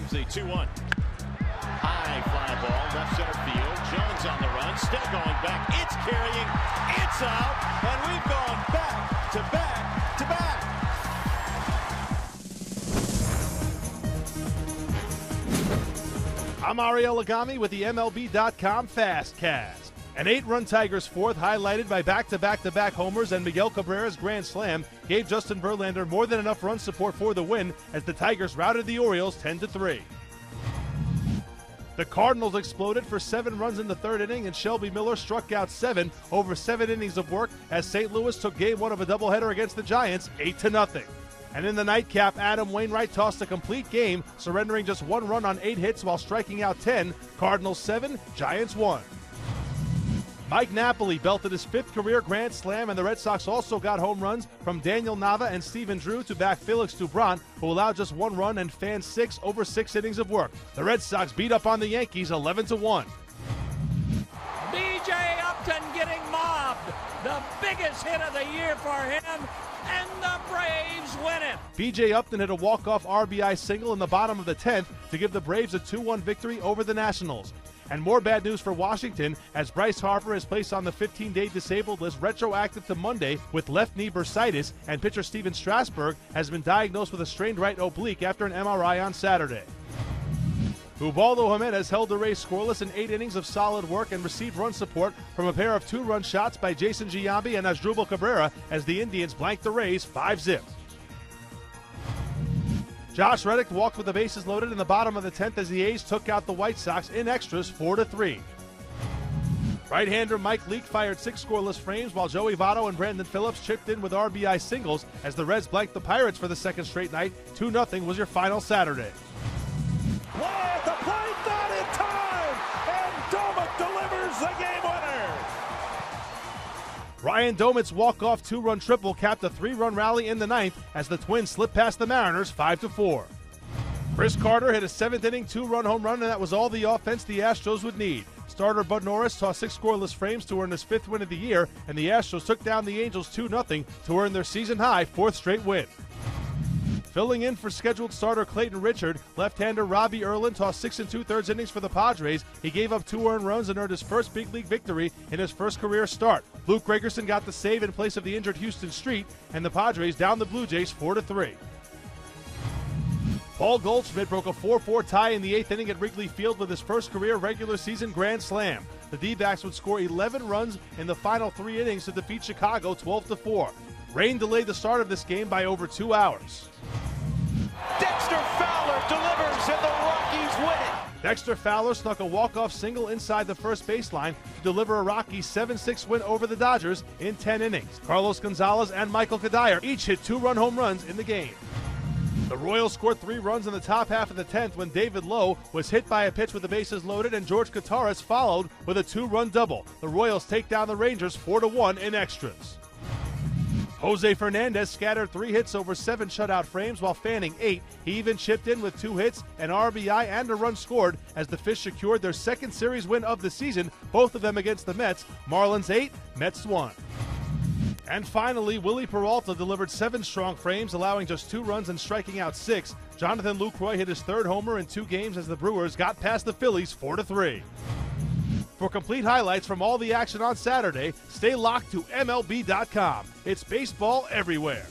The 2-1. High fly ball, left center field. Jones on the run, still going back. It's carrying, it's out, and we've gone back to back to back. I'm Ariel Lagami with the MLB.com Fastcast. An 8-run Tigers fourth, highlighted by back-to-back-to-back homers and Miguel Cabrera's grand slam, gave Justin Verlander more than enough run support for the win as the Tigers routed the Orioles 10-3. The Cardinals exploded for 7 runs in the third inning, and Shelby Miller struck out 7 over 7 innings of work as St. Louis took game 1 of a doubleheader against the Giants 8-0. And in the nightcap, Adam Wainwright tossed a complete game, surrendering just 1 run on 8 hits while striking out 10. Cardinals 7, Giants 1. Mike Napoli belted his 5th career grand slam, and the Red Sox also got home runs from Daniel Nava and Steven Drew to back Felix Doubront, who allowed just 1 run and fanned 6 over 6 innings of work. The Red Sox beat up on the Yankees 11-1. B.J. Upton getting mobbed. The biggest hit of the year for him, and the Braves win it. B.J. Upton hit a walk-off RBI single in the bottom of the 10th to give the Braves a 2-1 victory over the Nationals. And more bad news for Washington as Bryce Harper is placed on the 15-day disabled list retroactive to Monday with left knee bursitis, and pitcher Steven Strasburg has been diagnosed with a strained right oblique after an MRI on Saturday. Ubaldo Jimenez held the Rays scoreless in 8 innings of solid work and received run support from a pair of 2-run shots by Jason Giambi and Asdrubal Cabrera as the Indians blanked the Rays 5-0. Josh Reddick walked with the bases loaded in the bottom of the 10th as the A's took out the White Sox in extras 4-3. Right-hander Mike Leake fired 6 scoreless frames while Joey Votto and Brandon Phillips chipped in with RBI singles as the Reds blanked the Pirates for the second straight night. 2-0 was your final Saturday. Way at the plate, not in time, and Domick delivers the game winner. Ryan Domit's walk-off 2-run triple capped a 3-run rally in the 9th as the Twins slipped past the Mariners 5-4. Chris Carter hit a 7th-inning 2-run home run, and that was all the offense the Astros would need. Starter Bud Norris tossed 6 scoreless frames to earn his 5th win of the year, and the Astros took down the Angels 2-0 to earn their season-high 4th straight win. Filling in for scheduled starter Clayton Richard, left-hander Robbie Erlin tossed 6 2/3 innings for the Padres. He gave up 2 earned runs and earned his first big league victory in his first career start. Luke Gregerson got the save in place of the injured Houston Street, and the Padres downed the Blue Jays 4-3. Paul Goldschmidt broke a 4-4 tie in the 8th inning at Wrigley Field with his first career regular season grand slam. The D-backs would score 11 runs in the final 3 innings to defeat Chicago 12-4. Rain delayed the start of this game by over 2 hours. Dexter Fowler delivers and the Rockies win it. Dexter Fowler snuck a walk-off single inside the first baseline to deliver a Rockies 7-6 win over the Dodgers in 10 innings. Carlos Gonzalez and Michael Kadire each hit 2-run home runs in the game. The Royals scored 3 runs in the top half of the 10th when David Lowe was hit by a pitch with the bases loaded, and George Kataris followed with a 2-run double. The Royals take down the Rangers 4-1 in extras. Jose Fernandez scattered 3 hits over 7 shutout frames while fanning 8. He even chipped in with 2 hits, an RBI, and a run scored as the Fish secured their 2nd series win of the season, both of them against the Mets. Marlins 8, Mets 1. And finally, Willie Peralta delivered 7 strong frames, allowing just 2 runs and striking out 6. Jonathan Lucroy hit his 3rd homer in 2 games as the Brewers got past the Phillies 4-3. For complete highlights from all the action on Saturday, stay locked to MLB.com. It's baseball everywhere.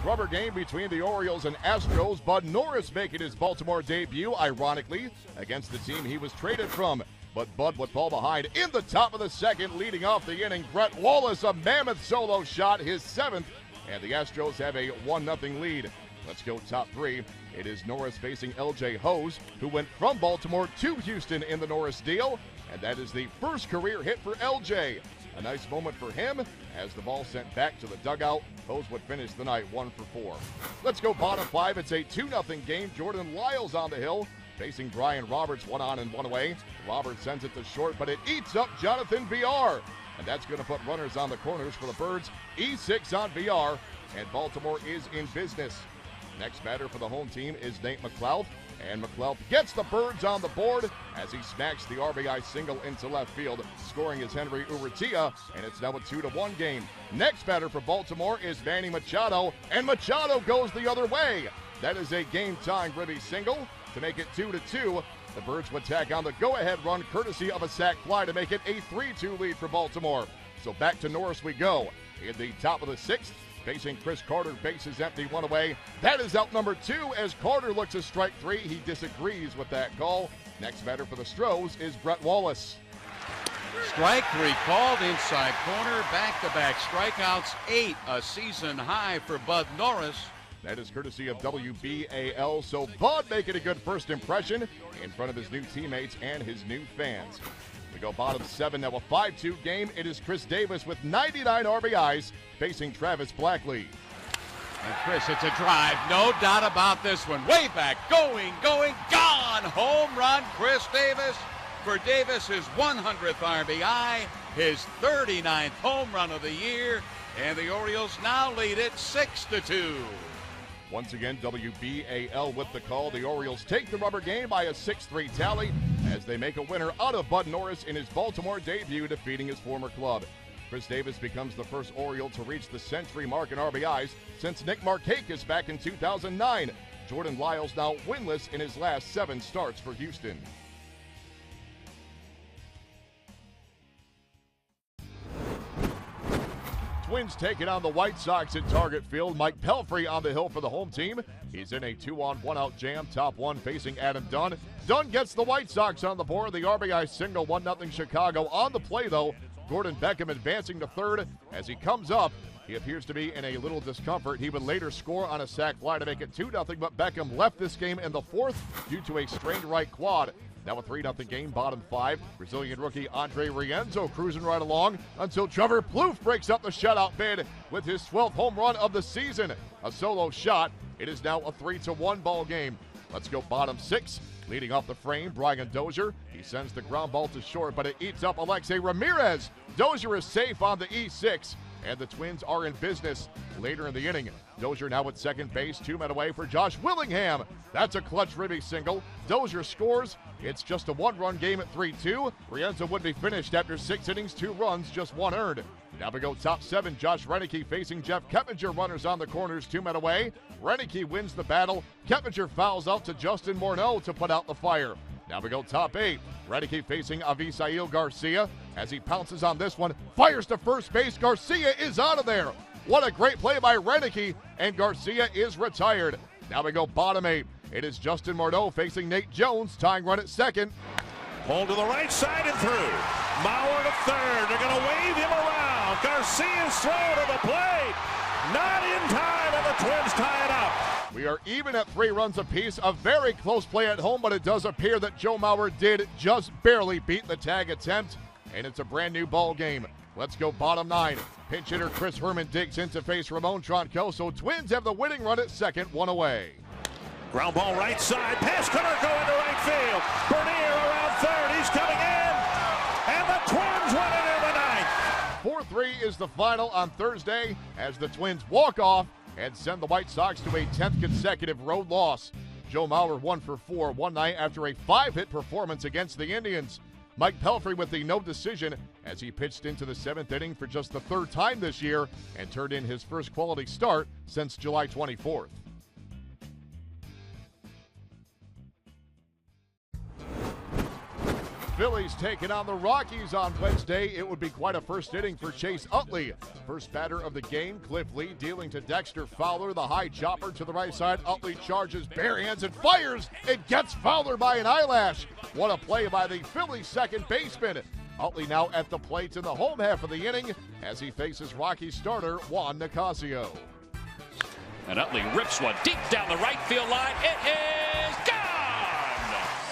Rubber game between the Orioles and Astros. Bud Norris making his Baltimore debut, ironically, against the team he was traded from. But Bud would fall behind in the top of the 2nd, leading off the inning. Brett Wallace, a mammoth solo shot, his 7th, and the Astros have a 1-0 lead. Let's go top 3. It is Norris facing L.J. Hose, who went from Baltimore to Houston in the Norris deal, and that is the first career hit for L.J. A nice moment for him as the ball sent back to the dugout. Hose would finish the night 1-for-4. Let's go bottom 5. It's a 2-0 game. Jordan Lyles on the hill facing Brian Roberts, 1 on and 1 away. Roberts sends it to short, but it eats up Jonathan VR, and that's going to put runners on the corners for the Birds. E6 on VR, and Baltimore is in business. Next batter for the home team is Nate McLeod. And McClelp gets the Birds on the board as he smacks the RBI single into left field. Scoring is Henry Urrutia, and it's now a 2-1 game. Next batter for Baltimore is Manny Machado, and Machado goes the other way. That is a game-tying Ribby single to make it 2-2. The Birds would tack on the go-ahead run courtesy of a sac fly to make it a 3-2 lead for Baltimore. So back to Norris we go. In the top of the sixth, facing Chris Carter, bases empty, one away. That is out number 2 as Carter looks to strike 3. He disagrees with that call. Next batter for the Stros is Brett Wallace. Strike 3 called inside corner, back-to-back strikeouts, 8, a season high for Bud Norris. That is courtesy of WBAL. So Bud making a good first impression in front of his new teammates and his new fans. We go bottom 7, now a 5-2 game. It is Chris Davis with 99 RBIs facing Travis Blackley. And Chris, it's a drive, no doubt about this one. Way back, going, gone! Home run, Chris Davis. For Davis, his 100th RBI, his 39th home run of the year, and the Orioles now lead it 6-2. Once again, WBAL with the call. The Orioles take the rubber game by a 6-3 tally as they make a winner out of Bud Norris in his Baltimore debut, defeating his former club. Chris Davis becomes the first Oriole to reach the century mark in RBIs since Nick Markakis back in 2009. Jordan Lyles now winless in his last 7 starts for Houston. Twins taking on the White Sox at Target Field. Mike Pelfrey on the hill for the home team. He's in a 2-on-1-out jam. Top 1 facing Adam Dunn. Dunn gets the White Sox on the board. The RBI single, 1-0 Chicago. On the play, though, Gordon Beckham advancing to third. As he comes up, he appears to be in a little discomfort. He would later score on a sac fly to make it 2-0, but Beckham left this game in the 4th due to a strained right quad. Now a 3-0 game, bottom 5. Brazilian rookie Andre Rienzo cruising right along until Trevor Plouffe breaks up the shutout bid with his 12th home run of the season. A solo shot. It is now a 3-1 ball game. Let's go bottom 6. Leading off the frame, Brian Dozier. He sends the ground ball to short, but it eats up Alexei Ramirez. Dozier is safe on the E6, and the Twins are in business later in the inning. Dozier now at second base, 2 men away for Josh Willingham. That's a clutch Ribby single. Dozier scores. It's just a 1-run game at 3-2. Rienzo would be finished after 6 innings, 2 runs, just 1 earned. Now we go top 7. Josh Renicky facing Jeff Keppinger. Runners on the corners, 2 men away. Renicky wins the battle. Keppinger fouls out to Justin Morneau to put out the fire. Now we go top 8. Renicky facing Avisail Garcia. As he pounces on this one, fires to first base. Garcia is out of there. What a great play by Renicky, and Garcia is retired. Now we go bottom 8. It is Justin Morneau facing Nate Jones, tying run at second. Pulled to the right side and through. Mauer to third. They're going to wave him around. Garcia's throw to the plate. Not in time, and the Twins tie it up. We are even at 3 runs apiece. A very close play at home, but it does appear that Joe Mauer did just barely beat the tag attempt, and it's a brand new ball game. Let's go bottom 9. Pinch hitter Chris Herman digs in to face Ramon Troncoso. Twins have the winning run at second, 1 away. Ground ball right side. Pass cutter going to right field. Bernier around third. He's coming in. And the Twins win it in the 9th. 4-3 is the final on Thursday as the Twins walk off and send the White Sox to a 10th consecutive road loss. Joe Mauer 1 for 4 one night after a 5-hit performance against the Indians. Mike Pelfrey with the no decision as he pitched into the 7th inning for just the 3rd time this year and turned in his first quality start since July 24th. Phillies taking on the Rockies on Wednesday. It would be quite a first inning for Chase Utley. First batter of the game, Cliff Lee dealing to Dexter Fowler. The high chopper to the right side. Utley charges, bare hands, and fires. It gets Fowler by an eyelash. What a play by the Phillies second baseman. Utley now at the plate in the home half of the inning as he faces Rockies starter Juan Nicasio. And Utley rips one deep down the right field line. It is gone!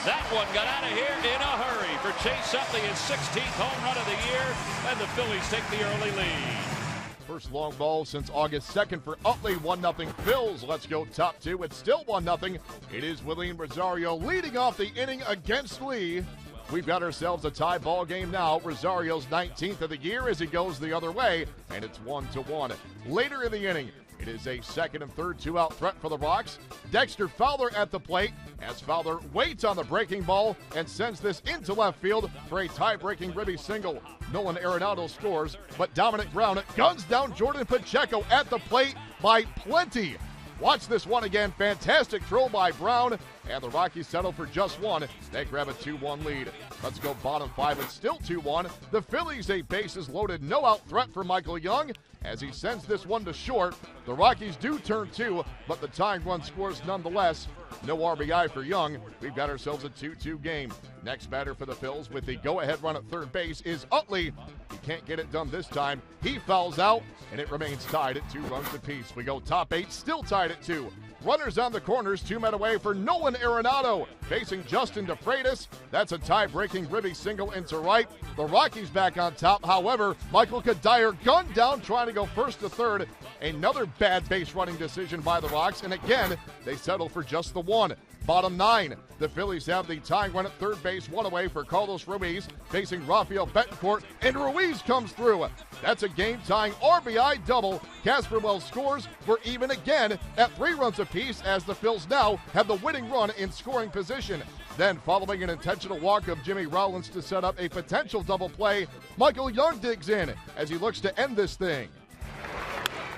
That one got out of here in a hurry for Chase Utley, his 16th home run of the year, and the Phillies take the early lead. First long ball since August 2nd for Utley, 1-0 Phils. Let's go top 2. It's still 1-0. It is William Rosario leading off the inning against Lee. We've got ourselves a tie ball game now. Rosario's 19th of the year as he goes the other way, and it's 1-1. Later in the inning, It is a second and third two-out threat for the Rocks. Dexter Fowler at the plate as Fowler waits on the breaking ball and sends this into left field for a tie-breaking ribby single. Nolan Arenado scores, but Dominic Brown guns down Jordan Pacheco at the plate by plenty. Watch this one again. Fantastic throw by Brown, and the Rockies settle for just one. They grab a 2-1 lead. Let's go bottom five. It's still 2-1. The Phillies a bases loaded no-out threat for Michael Young as he sends this one to short. The Rockies do turn two, but the tying run scores nonetheless. No RBI for Young. We've got ourselves a 2-2 game. Next batter for the Phils with the go-ahead run at third base is Utley. He can't get it done this time. He fouls out, and it remains tied at 2 runs apiece. We go top 8, still tied at 2. Runners on the corners, 2 men away for Nolan Arenado. Facing Justin DeFreitas. That's a tie-breaking ribby single into right. The Rockies back on top. However, Michael Kadire gunned down trying to go first to third. Another bad base running decision by the Rocks, and again, they settle for just the one. Bottom 9, the Phillies have the tying run at third base, 1 away for Carlos Ruiz, facing Rafael Betancourt, and Ruiz comes through. That's a game-tying RBI double. Casper Wells scores. We're even again at 3 runs apiece as the Phils now have the winning run in scoring position. Then, following an intentional walk of Jimmy Rollins to set up a potential double play, Michael Young digs in as he looks to end this thing.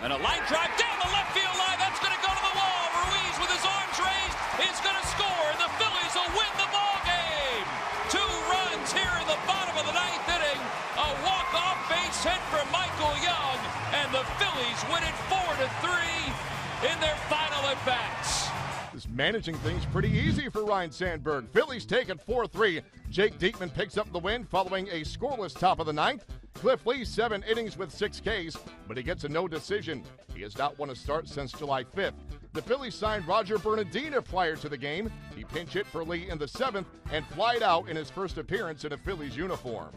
And a line drive down the left field line. That's going to go to the wall. Ruiz with his arms raised is going to score, and the Phillies will win the ball game. 2 runs here in the bottom of the 9th inning. A walk-off base hit for Michael Young, and the Phillies win it 4-3 in their final at-bats. Is managing things pretty easy for Ryan Sandberg. Phillies take it 4-3. Jake Diekman picks up the win following a scoreless top of the 9th. Cliff Lee, 7 innings with 6 Ks, but he gets a no decision. He has not won a start since July 5th. The Phillies signed Roger Bernardina prior to the game. He pinch hit for Lee in the 7th and flied out in his first appearance in a Phillies uniform.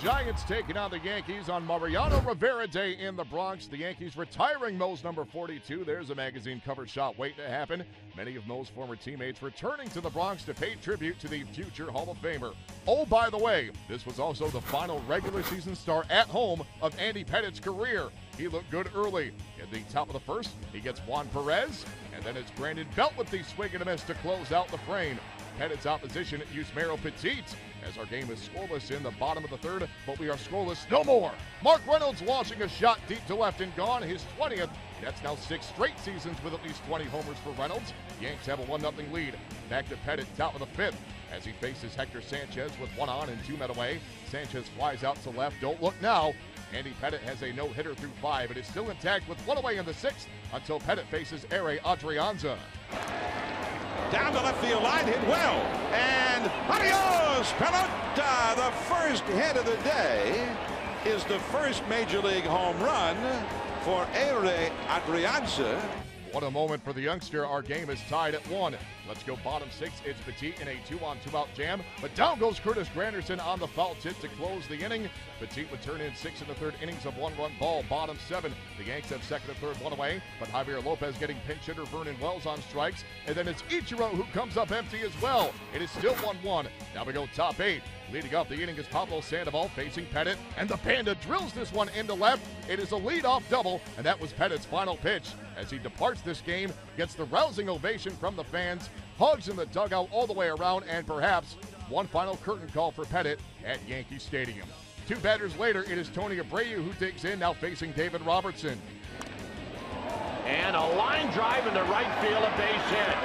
Giants taking on the Yankees on Mariano Rivera Day in the Bronx. The Yankees retiring Mo's number 42. There's a magazine cover shot waiting to happen. Many of Mo's former teammates returning to the Bronx to pay tribute to the future Hall of Famer. Oh, by the way, this was also the final regular season start at home of Andy Pettit's career. He looked good early. At the top of the first, he gets Juan Perez, and then it's Brandon Belt with the swing and a miss to close out the frame. Pettit's opposition at Yusmeiro Petit, as our game is scoreless in the bottom of the 3rd, but we are scoreless no more. Mark Reynolds launching a shot deep to left and gone, his 20th. That's now 6 straight seasons with at least 20 homers for Reynolds. Yanks have a 1-0 lead. Back to Pettit, top of the 5th, as he faces Hector Sanchez with 1 on and 2 men away. Sanchez flies out to left, don't look now. Andy Pettit has a no-hitter through 5. It is still intact with 1 away in the 6th until Pettit faces Ere Adrianza. Down the left field line, hit well. And adios, pelota. The first hit of the day is the first Major League home run for Ere Adrianza. What a moment for the youngster. Our game is tied at 1. Let's go bottom 6. It's Petit in a 2-on-2-out jam. But down goes Curtis Granderson on the foul tip to close the inning. Petit would turn in 6 in the 3rd innings of 1-run ball. Bottom 7. The Yanks have 2nd and 3rd, 1 away. But Javier Lopez getting pinch hitter Vernon Wells on strikes. And then it's Ichiro who comes up empty as well. It is still 1-1. Now we go top 8. Leading off the inning is Pablo Sandoval facing Pettit, and the Panda drills this one into left. It is a leadoff double, and that was Pettit's final pitch. As he departs this game, gets the rousing ovation from the fans, hugs in the dugout all the way around, and perhaps one final curtain call for Pettit at Yankee Stadium. 2 batters later, it is Tony Abreu who digs in, now facing David Robertson. And a line drive into right field, a base hit.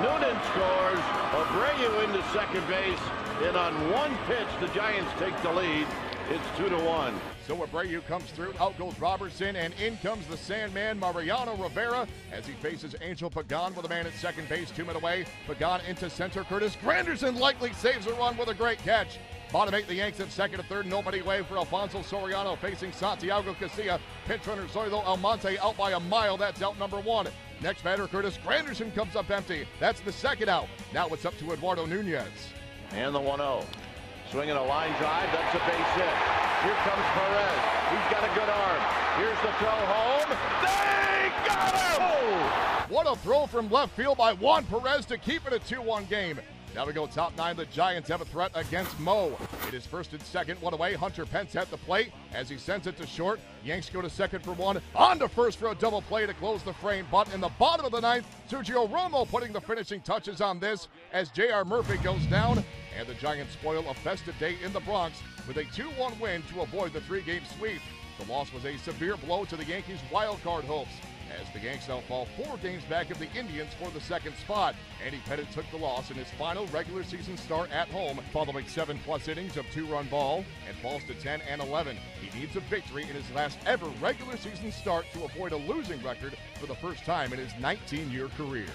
Noonan scores. Abreu into second base. And on 1 pitch, the Giants take the lead. It's 2-1. So Abreu comes through, out goes Robertson, and in comes the Sandman, Mariano Rivera, as he faces Angel Pagan with a man at second base, 2 men away. Pagan into center. Curtis Granderson likely saves a run with a great catch. Bottom 8, the Yanks at 2nd and 3rd, nobody away for Alfonso Soriano facing Santiago Casilla. Pinch runner Zoilo Almonte out by a mile. That's out number 1. Next batter, Curtis Granderson comes up empty. That's the 2nd out. Now it's up to Eduardo Nunez. And the 1-0. Swinging a line drive. That's a base hit. Here comes Perez. He's got a good arm. Here's the throw home. They got him! Oh! What a throw from left field by Juan Perez to keep it a 2-1 game. Now we go top 9. The Giants have a threat against Mo. It is first and second, one away. Hunter Pence at the plate as he sends it to short. Yanks go to second for one. On to first for a double play to close the frame. But in the bottom of the ninth, Sergio Romo putting the finishing touches on this as J.R. Murphy goes down. And the Giants spoil a festive day in the Bronx with a 2-1 win to avoid the 3-game sweep. The loss was a severe blow to the Yankees' wild card hopes, as the Yanks now fall 4 games back of the Indians for the second spot. Andy Pettitte took the loss in his final regular season start at home, following 7+ innings of 2-run ball, and falls to 10-11. He needs a victory in his last ever regular season start to avoid a losing record for the first time in his 19-year career.